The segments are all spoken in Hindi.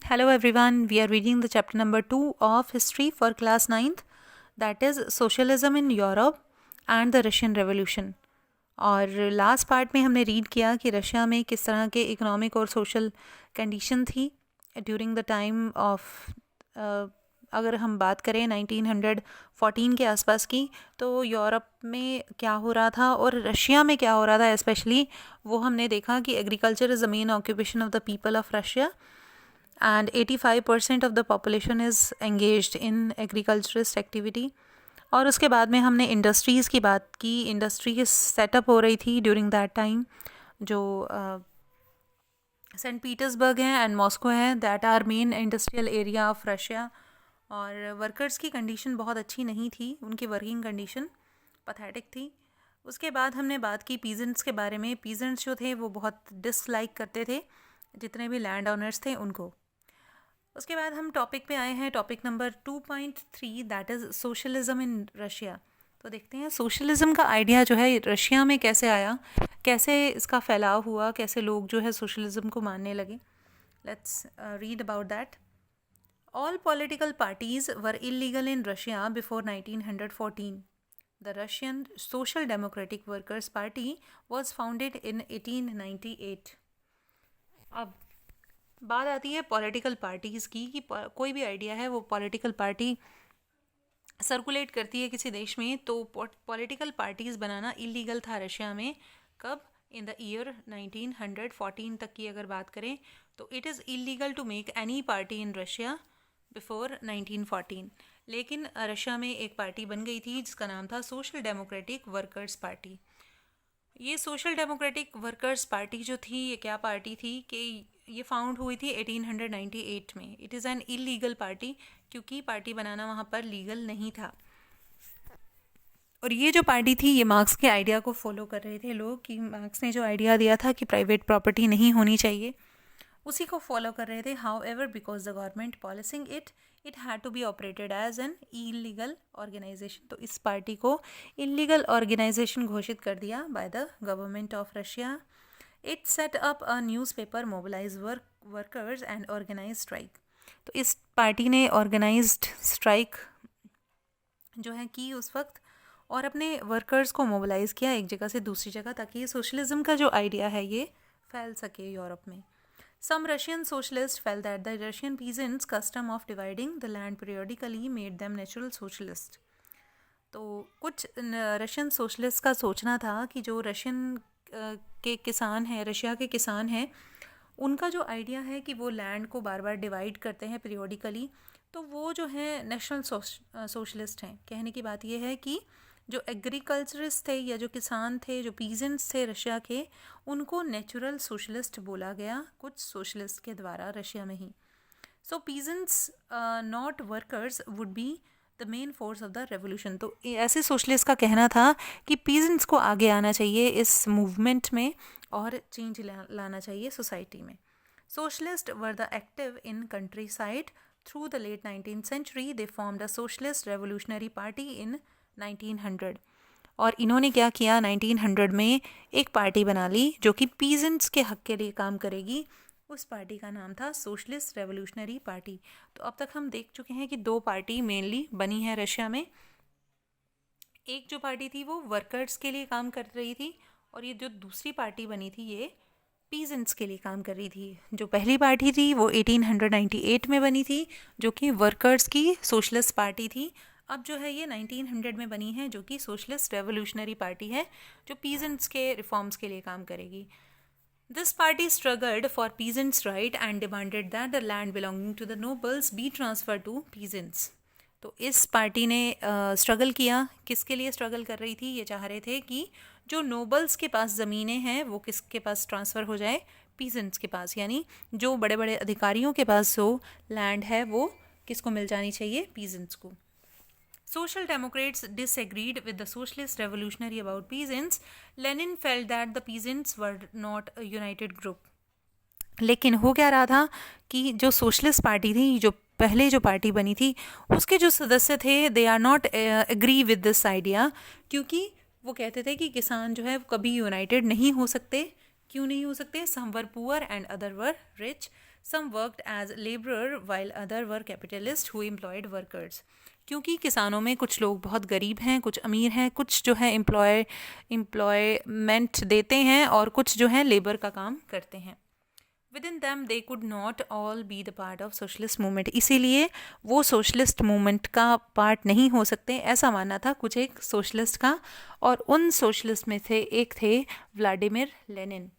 Hello everyone, we are reading the chapter number 2 of history for class 9th, that is socialism in Europe and the Russian Revolution. और लास्ट पार्ट में हमने रीड किया कि रशिया में किस तरह के इकोनॉमिक और सोशल कंडीशन थी ड्यूरिंग द टाइम ऑफ, अगर हम बात करें 1914 के आसपास की, तो यूरोप में क्या हो रहा था और रशिया में क्या हो रहा था स्पेशली, वो हमने देखा कि agriculture is the main occupation of the people of Russia and 85% of the population is engaged in agriculturist activity. और उसके बाद में हमने इंडस्ट्रीज़ की बात की. इंडस्ट्री सेटअप हो रही थी ड्यूरिंग दैट टाइम, जो सेंट पीटर्सबर्ग हैं एंड मॉस्को हैं, that are main industrial area of Russia. और वर्कर्स की कंडीशन बहुत अच्छी नहीं थी, उनकी वर्किंग कंडीशन पैथेटिक थी. उसके बाद हमने बात की पीजेंट्स के बारे में. पीजेंट्स जो थे वो बहुत डिसलाइक करते थे जितने भी लैंड ओनर्स थे उनको. उसके बाद हम टॉपिक पे आए हैं, topic number 2.3, that is socialism in Russia. तो देखते हैं सोशलिज्म का आइडिया जो है रशिया में कैसे आया, कैसे इसका फैलाव हुआ, कैसे लोग जो है सोशलिज्म को मानने लगे. Let's read about that. All political parties were illegal in Russia before 1914. The Russian Social Democratic Workers' Party was founded in 1898. अब बात आती है पॉलिटिकल पार्टीज़ की कि कोई भी आइडिया है वो पॉलिटिकल पार्टी सर्कुलेट करती है किसी देश में, तो पॉलिटिकल पार्टीज़ बनाना इलीगल था रशिया में. कब? इन द ईयर 1914 तक की अगर बात करें तो it is illegal to make any party in Russia before 1914. लेकिन रशिया में एक पार्टी बन गई थी जिसका नाम था सोशल डेमोक्रेटिक वर्कर्स पार्टी. ये सोशल डेमोक्रेटिक वर्कर्स पार्टी जो थी, ये क्या पार्टी थी कि ये फाउंड हुई थी 1898 में. It is an illegal party क्योंकि पार्टी बनाना वहाँ पर लीगल नहीं था. और ये जो पार्टी थी ये मार्क्स के आइडिया को फॉलो कर रहे थे लोग, कि मार्क्स ने जो आइडिया दिया था कि प्राइवेट प्रॉपर्टी नहीं होनी चाहिए, उसी को फॉलो कर रहे थे. However because the government policing it had to be operated as an illegal organisation. तो इस पार्टी को इलीगल ऑर्गेनाइजेशन घोषित कर दिया by the government of Russia. It set up a newspaper, mobilise workers and organise strike. तो इस पार्टी ने ऑर्गेनाइज्ड स्ट्राइक जो है की उस वक्त, और अपने वर्कर्स को मोबिलाइज किया एक जगह से दूसरी जगह, ताकि ये सोशलिज्म का जो आइडिया है ये फैल सके यूरोप में. Some Russian socialists felt that the Russian peasants' custom of dividing the land periodically made them natural socialists. तो कुछ रशियन सोशलिस्ट का सोचना था कि जो रशियन के किसान हैं, रशिया के किसान हैं, उनका जो आइडिया है कि वो लैंड को बार बार डिवाइड करते हैं पीरियोडिकली, तो वो जो है नेशनल सोशलिस्ट हैं. कहने की बात ये है कि जो एग्रीकल्चरिस्ट थे या जो किसान थे, जो पीजेंट्स थे रशिया के, उनको नेचुरल सोशलिस्ट बोला गया कुछ सोशलिस्ट के द्वारा रशिया में ही. सो peasants not workers would be the main force of the revolution. तो ऐसे सोशलिस्ट का कहना था कि पीजेंट्स को आगे आना चाहिए इस मूवमेंट में और चेंज लाना चाहिए सोसाइटी में. Socialist were the active in country side through the late 19th century. They formed a socialist revolutionary party in 1900. और इन्होंने क्या किया, 1900 में एक पार्टी बना ली जो कि पीजेंट्स के हक के लिए काम करेगी. उस पार्टी का नाम था सोशलिस्ट रेवोल्यूशनरी पार्टी. तो अब तक हम देख चुके हैं कि दो पार्टी मेनली बनी है रशिया में. एक जो पार्टी थी वो वर्कर्स के लिए काम कर रही थी, और ये जो दूसरी पार्टी बनी थी ये पीजेंट्स के लिए काम कर रही थी. जो पहली पार्टी थी वो 1898 में बनी थी, जो कि वर्कर्स की सोशलिस्ट पार्टी थी. अब जो है ये 1900 में बनी है, जो कि सोशलिस्ट रेवोल्यूशनरी पार्टी है, जो पीजेंट्स के रिफॉर्म्स के लिए काम करेगी. This party struggled for peasants right and demanded that the land belonging to the nobles be transfer to peasants. तो इस पार्टी ने स्ट्रगल किया. किसके लिए स्ट्रगल कर रही थी? ये चाह रहे थे कि जो नोबल्स के पास ज़मीनें हैं वो किसके पास ट्रांसफ़र हो जाए, पीजेंट्स के पास. यानी जो बड़े बड़े अधिकारियों के पास जो लैंड है वो किसको मिल जानी चाहिए, पीजेंट्स को. Social Democrats disagreed with the Socialist Revolutionary about peasants. Lenin felt that the peasants were not a united group. लेकिन हो क्या रहा था कि जो सोशलिस्ट पार्टी थी, जो पहले जो पार्टी बनी थी, उसके जो सदस्य थे they are not agree with this idea, क्योंकि वो कहते थे कि किसान जो है कभी यूनाइटेड नहीं हो सकते. क्यों नहीं हो सकते? सम वर poor and other were rich. Some worked as laborer while other were capitalists who employed workers. क्योंकि किसानों में कुछ लोग बहुत गरीब हैं, कुछ अमीर हैं, कुछ जो है एम्प्लॉयमेंट देते हैं और कुछ जो है लेबर का काम करते हैं. Within them they could not all be the part of socialist movement. इसीलिए वो सोशलिस्ट मूवमेंट का पार्ट नहीं हो सकते, ऐसा मानना था कुछ एक सोशलिस्ट का. और उन सोशलिस्ट में से एक थे Vladimir Lenin.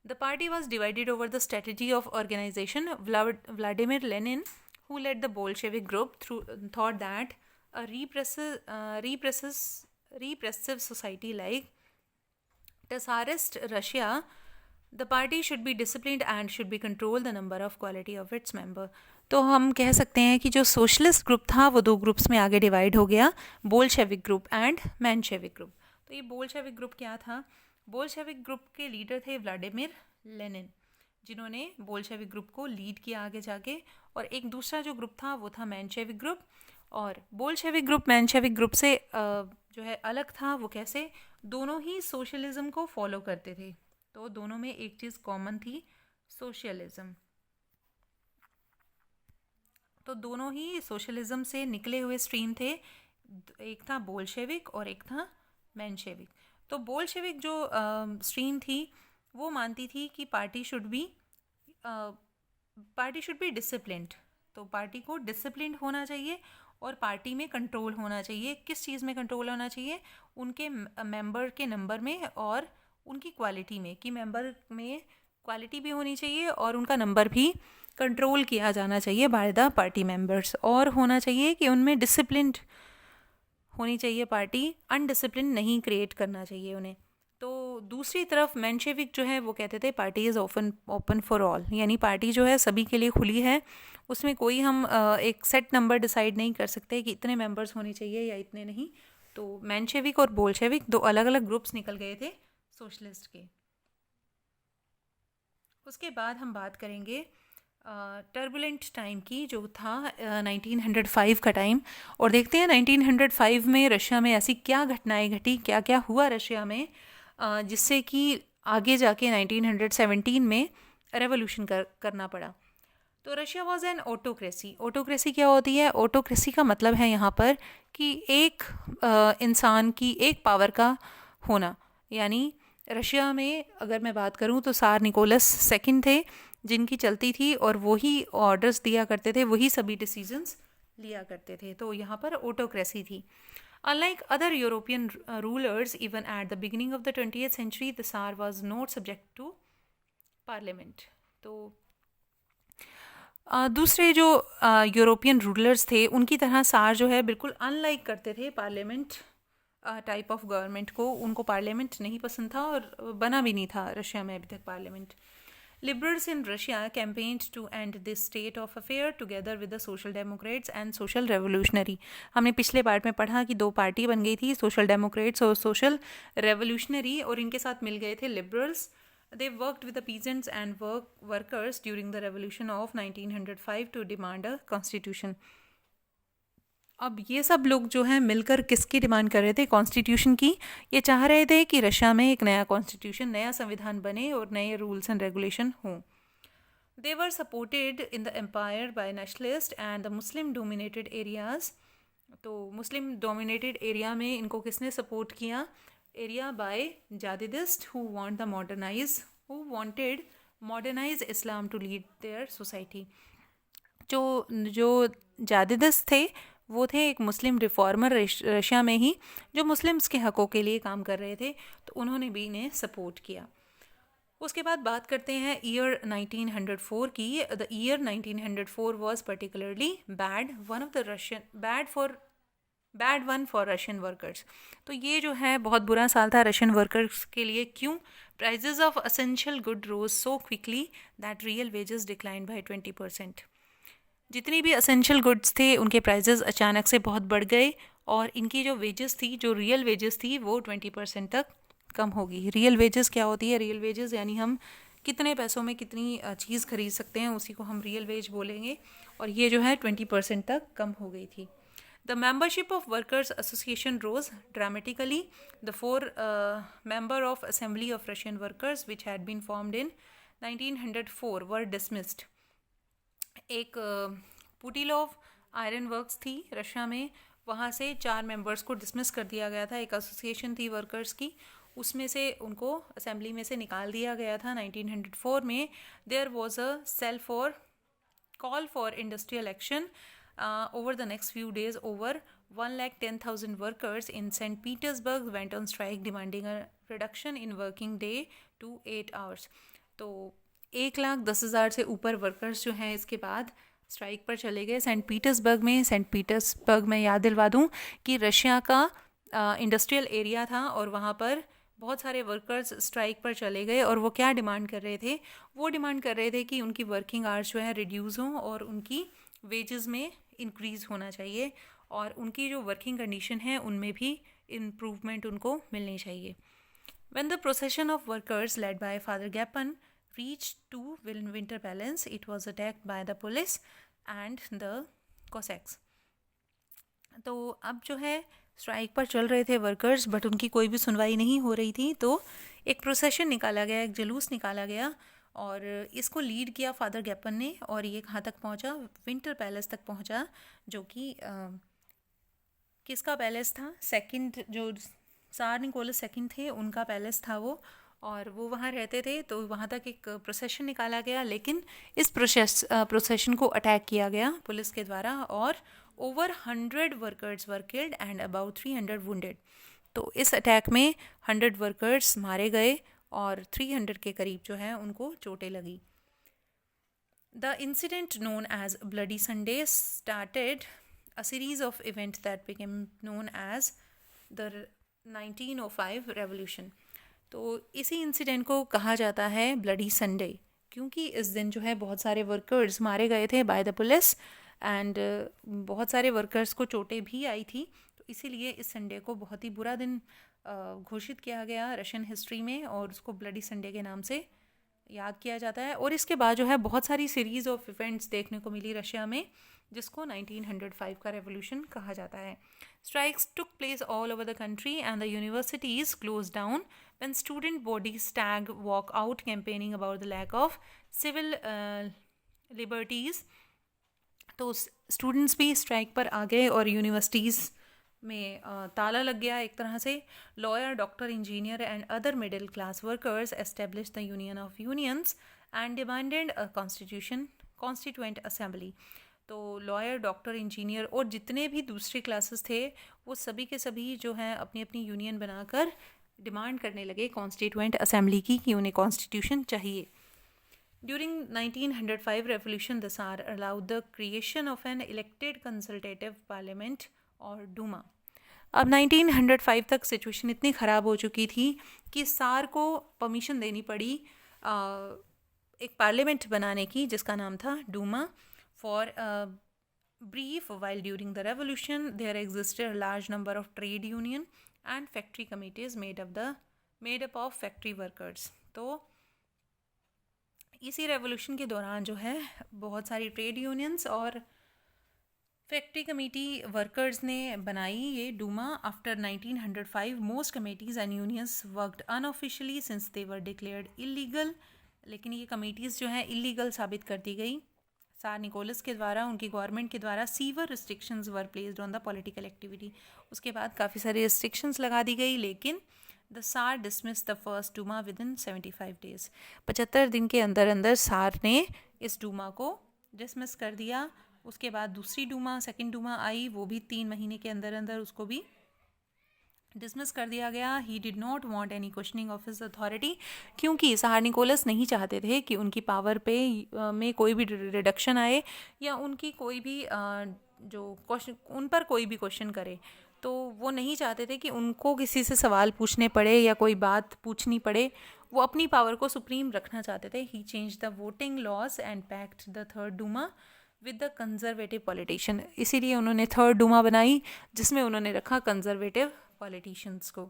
The party was divided over the strategy of organization. Vladimir Lenin, who led the Bolshevik group, thought that a repressive society like Tsarist Russia, the party should be disciplined and should be control the number of quality of its member. तो हम कह सकते हैं कि जो सोशलिस्ट ग्रुप था वो दो ग्रुप्स में आगे डिवाइड हो गया, Bolshevik group and Menshevik group. तो ये बोल्शेविक ग्रुप क्या था? बोल्शेविक ग्रुप के लीडर थे व्लादिमीर लेनिन, जिन्होंने बोल्शेविक ग्रुप को लीड किया आगे जाके. और एक दूसरा जो ग्रुप था वो था मेंशेविक ग्रुप. और बोल्शेविक ग्रुप मेंशेविक ग्रुप से जो है अलग था. वो कैसे? दोनों ही सोशलिज्म को फॉलो करते थे. तो दोनों में एक चीज़ कॉमन थी, सोशलिज्म. तो दोनों ही सोशलिज्म से निकले हुए स्ट्रीम थे. एक था बोल्शेविक और एक था मेंशेविक. तो बोल्शेविक जो स्ट्रीम थी वो मानती थी कि पार्टी शुड बी डिसिप्लिन्ड. तो पार्टी को डिसिप्लिन्ड होना चाहिए और पार्टी में कंट्रोल होना चाहिए. किस चीज़ में कंट्रोल होना चाहिए? उनके मेंबर के नंबर में और उनकी क्वालिटी में, कि मेंबर में क्वालिटी भी होनी चाहिए और उनका नंबर भी कंट्रोल किया जाना चाहिए बाय द पार्टी मेंबर्स. और होना चाहिए कि उनमें डिसिप्लिन्ड होनी चाहिए पार्टी, अनडिसिप्लिन नहीं क्रिएट करना चाहिए उन्हें. तो दूसरी तरफ मेंशेविक जो है वो कहते थे party is open for all, यानी पार्टी जो है सभी के लिए खुली है. उसमें कोई हम एक सेट नंबर डिसाइड नहीं कर सकते कि इतने मेंबर्स होने चाहिए या इतने नहीं. तो मेंशेविक और बोल्शेविक दो अलग अलग ग्रुप्स निकल गए थे सोशलिस्ट के. उसके बाद हम बात करेंगे टर्बुलेंट टाइम की, जो था 1905 का टाइम. और देखते हैं 1905 में रशिया में ऐसी क्या घटनाएं घटी, क्या क्या हुआ रशिया में, जिससे कि आगे जाके 1917 में रेवोल्यूशन करना पड़ा. तो Russia was an autocracy. Autocracy क्या होती है? ऑटोक्रेसी का मतलब है यहाँ पर कि एक इंसान की एक पावर का होना. यानी रशिया में अगर मैं बात करूँ तो सार निकोलस सेकंड थे जिनकी चलती थी, और वही ऑर्डर्स दिया करते थे, वही सभी डिसीजंस लिया करते थे. तो यहाँ पर ऑटोक्रेसी थी. Unlike other European rulers, even at the beginning of the 20th century, the Tsar was not subject to parliament. तो दूसरे जो यूरोपियन रूलर्स थे उनकी तरह सार जो है बिल्कुल अनलाइक करते थे पार्लियामेंट टाइप ऑफ गवर्नमेंट को. उनको पार्लियामेंट नहीं पसंद था और बना भी नहीं था रशिया में अभी तक parliament. Liberals in Russia campaigned to end this state of affair together with the Social Democrats and Social Revolutionary. हमने पिछले पार्ट में पढ़ा कि दो पार्टी बन गई थी, सोशल डेमोक्रेट्स और सोशल रेवोल्यूशनरी, और इनके साथ मिल गए थे liberals. They worked with the peasants and workers during the revolution of 1905 to demand a constitution. अब ये सब लोग जो हैं मिलकर किसकी डिमांड कर रहे थे? कॉन्स्टिट्यूशन की. ये चाह रहे थे कि रशिया में एक नया कॉन्स्टिट्यूशन, नया संविधान बने और नए रूल्स एंड रेगुलेशन हों. दे were supported in the empire bye nationalist and the Muslim dominated areas. तो मुस्लिम डोमिनेटेड एरिया में इनको किसने सपोर्ट किया? Area bye जादिदिस्ट who wanted modernise Islam to lead there society. जो जादिदिस्ट थे वो थे एक मुस्लिम रिफॉर्मर रशिया में ही, जो मुस्लिम्स के हकों के लिए काम कर रहे थे. तो उन्होंने भी इन्हें सपोर्ट किया. उसके बाद बात करते हैं ईयर 1904 की. The year 1904 was particularly bad one for Russian workers. तो ये जो है बहुत बुरा साल था रशियन वर्कर्स के लिए. क्यों? Prices of essential good rose so quickly that real wages decline by 20%. जितनी भी असेंशियल गुड्स थे उनके प्राइजेस अचानक से बहुत बढ़ गए, और इनकी जो वेजेस थी, जो रियल वेजेस थी, वो 20% तक कम होगी. रियल वेजेस क्या होती है? रियल वेजेस यानी हम कितने पैसों में कितनी चीज़ खरीद सकते हैं, उसी को हम रियल वेज बोलेंगे. और ये जो है 20% तक कम हो गई थी. The membership of workers association rose dramatically. The 4 member of Assembly of Russian Workers which had been formed in 1904 were dismissed. एक पुटिलोव आयरन वर्क्स थी रशिया में, वहाँ से 4 मेंबर्स को डिसमिस कर दिया गया था। एक एसोसिएशन थी वर्कर्स की, उसमें से उनको असेंबली में से निकाल दिया गया था 1904 में। There was a sale for call for industrial action. Over the next few days, over 110,000 workers in St. Petersburg went on strike demanding a reduction in working day to 8 hours. तो 1,10,000 से ऊपर वर्कर्स जो हैं इसके बाद स्ट्राइक पर चले गए सेंट पीटर्सबर्ग में याद दिलवा दूं कि रशिया का इंडस्ट्रियल एरिया था और वहाँ पर बहुत सारे वर्कर्स स्ट्राइक पर चले गए। और वो क्या डिमांड कर रहे थे? वो डिमांड कर रहे थे कि उनकी वर्किंग आवर्स जो है रिड्यूस हों और उनकी वेजेस में इंक्रीज़ होना चाहिए और उनकी जो वर्किंग कंडीशन है उनमें भी इम्प्रूवमेंट उनको मिलनी चाहिए। When the procession of workers led by Father Gappan reached to Winter Palace, it was attacked by the police and the Cossacks. तो अब जो है स्ट्राइक पर चल रहे थे वर्कर्स, बट उनकी कोई भी सुनवाई नहीं हो रही थी। तो एक प्रोसेशन निकाला गया, एक जुलूस निकाला गया और इसको लीड किया फादर गैपन ने। और ये कहाँ तक पहुँचा? विंटर पैलेस तक पहुँचा, जो कि किसका पैलेस था? सेकंड जो सार निकोलस सेकंड थे उनका पैलेस था वो, और वो वहाँ रहते थे। तो वहाँ तक एक प्रोसेशन निकाला गया, लेकिन इस प्रोसेशन को अटैक किया गया पुलिस के द्वारा और over 100 workers were killed and about 300 wounded. तो इस अटैक में 100 वर्कर्स मारे गए और 300 के करीब जो है उनको चोटें लगी। The incident known as Bloody Sunday started a series of events that became known as the 1905 revolution. तो इसी इंसिडेंट को कहा जाता है ब्लडी संडे, क्योंकि इस दिन जो है बहुत सारे वर्कर्स मारे गए थे बाय द पुलिस एंड बहुत सारे वर्कर्स को चोटें भी आई थी। तो इसीलिए इस संडे को बहुत ही बुरा दिन घोषित किया गया रशियन हिस्ट्री में और उसको ब्लडी संडे के नाम से याद किया जाता है। और इसके बाद जो है बहुत सारी सीरीज़ ऑफ इवेंट्स देखने को मिली रशिया में, जिसको 1905 का रेवोल्यूशन कहा जाता है। Strikes took place all over the country and the universities close down when student bodies tag walk out campaigning about the lack of civil liberties. तो स्टूडेंट्स भी स्ट्राइक पर आ गए और यूनिवर्सिटीज़ में ताला लग गया एक तरह से। Lawyer, doctor, engineer and other middle class workers establish the union of unions and demanded a constituent assembly. तो लॉयर, डॉक्टर, इंजीनियर और जितने भी दूसरे क्लासेस थे वो सभी के सभी जो हैं अपनी अपनी यूनियन बनाकर डिमांड करने लगे कॉन्स्टिट्यूएंट असेंबली की कि उन्हें कॉन्स्टिट्यूशन चाहिए। During 1905 revolution, the Tsar allowed the creation of an elected consultative parliament और डूमा। अब 1905 तक सिचुएशन इतनी ख़राब हो चुकी थी कि सार को परमिशन देनी पड़ी एक पार्लियामेंट बनाने की जिसका नाम था Duma. For brief while during the revolution there existed a large number of trade union and factory committees made up of factory workers. तो इसी रेवोल्यूशन के दौरान जो है बहुत सारी ट्रेड यूनियंस और फैक्ट्री कमेटी वर्कर्स ने बनाई ये Duma. After 1905 most committees and unions worked unofficially since they were declared illegal. लेकिन ये कमेटीज़ जो हैं इलीगल साबित कर दी गई सार निकोलस के द्वारा, उनकी गवर्नमेंट के द्वारा। Sewer restrictions were placed on the political activity. उसके बाद काफ़ी सारी रिस्ट्रिक्शंस लगा दी गई, लेकिन द सार dismiss the first Duma with in 75 days. 75 दिन के अंदर अंदर सार ने इस डूमा को डिसमिस कर दिया। उसके बाद दूसरी डूमा, सेकंड डूमा आई, वो भी 3 महीने के अंदर अंदर उसको भी डिसमिस कर दिया गया। He did not want any questioning of his authority, क्योंकि सार निकोलस नहीं चाहते थे कि उनकी पावर पे में कोई भी रिडक्शन आए या उनकी कोई भी जो क्वेश्चन उन पर कोई भी क्वेश्चन करे। तो वो नहीं चाहते थे कि उनको किसी से सवाल पूछने पड़े या कोई बात पूछनी पड़े। वो अपनी पावर को सुप्रीम रखना चाहते थे। ही change the voting laws and pact the third Duma with the conservative politician. इसीलिए उन्होंने थर्ड डूमा बनाई जिसमें उन्होंने रखा कंजर्वेटिव पॉलिटिशियंस को।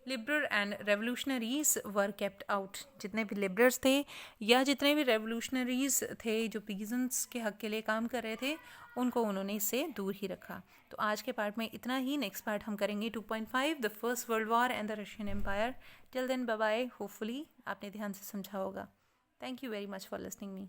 Liberal and revolutionaries were kept out. जितने भी लिबरल्स थे या जितने भी रेवोल्यूशनरीज थे जो पीजेंट्स के हक के लिए काम कर रहे थे, उनको उन्होंने इससे दूर ही रखा। तो आज के पार्ट में इतना ही। नेक्स्ट पार्ट हम करेंगे 2.5 the first world war and the Russian empire. Till then bye bye. Hopefully आपने ध्यान से समझा होगा। Thank you very much for listening me.